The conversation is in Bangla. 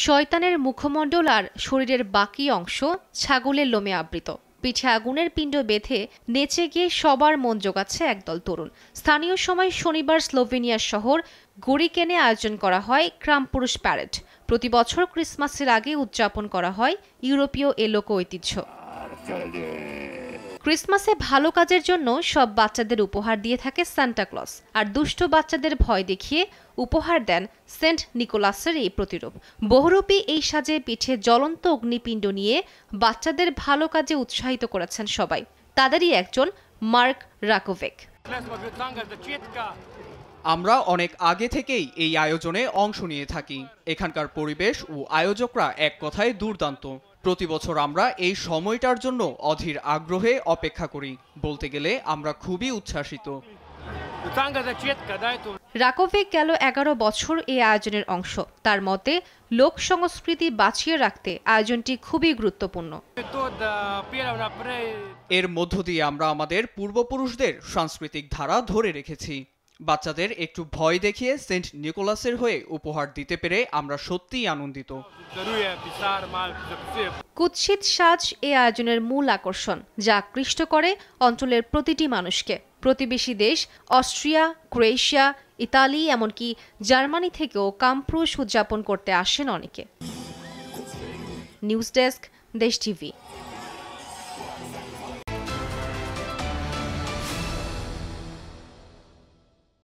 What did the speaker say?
শয়তানের মুখমণ্ডল আর শরীরের বাকি অংশ ছাগলের লোমে আবৃত। পিঠে আগুনের পিণ্ড বেঁধে নেচে গিয়ে সবার মন জোগাচ্ছে একদল তরুণ। স্থানীয় সময় শনিবার স্লোভেনিয়ার শহর গরিকেনে আয়োজন করা হয় ক্রামপুরুষ প্যারেড। প্রতি বছর ক্রিসমাসের আগে উদযাপন করা হয় ইউরোপীয় এ লোক ঐতিহ্য। ক্রিসমাসে ভালো কাজের জন্য সব বাচ্চাদের উপহার দিয়ে থাকে সান্টা ক্লজ, আর দুষ্ট বাচ্চাদের ভয় দেখিয়ে উপহার দেন সেন্ট নিকোলাসের এই প্রতিরূপ। বহুরূপী এই সাজে পিঠে জ্বলন্ত অগ্নিপিণ্ড নিয়ে বাচ্চাদের ভালো কাজে উৎসাহিত করেছেন সবাই। তাদেরই একজন মার্ক রাকোভেক। আমরা অনেক আগে থেকেই এই আয়োজনে অংশ নিয়ে থাকি। এখানকার পরিবেশ ও আয়োজকরা এক কথায় দুর্দান্ত। প্রতি বছর আমরা এই সময়টার জন্য অধীর আগ্রহে অপেক্ষা করি। বলতে গেলে আমরা খুবই উচ্ছ্বাসিত। রাকোভেক গেল 11 বছর এই আয়োজনের অংশ। তার মতে, লোক সংস্কৃতি বাঁচিয়ে রাখতে আয়োজনটি খুবই গুরুত্বপূর্ণ। এর মধ্য দিয়ে আমরা আমাদের পূর্বপুরুষদের সাংস্কৃতিক ধারা ধরে রেখেছি। বাচ্চাদের একটু ভয় দেখিয়ে সেন্ট নিকোলাসের হয়ে উপহার দিতে পেরে আমরা সত্যিই আনন্দিত। কুৎসিত সাজ এই আয়োজনের মূল আকর্ষণ, যা আকৃষ্ট করে অঞ্চলের প্রতিটি মানুষকে। প্রতিবেশী দেশ অস্ট্রিয়া, ক্রোয়েশিয়া, ইতালি, এমনকি জার্মানি থেকেও ক্রামপুরুষ উদযাপন করতে আসেন অনেকে। নিউজ ডেস্ক, দেশ টিভি।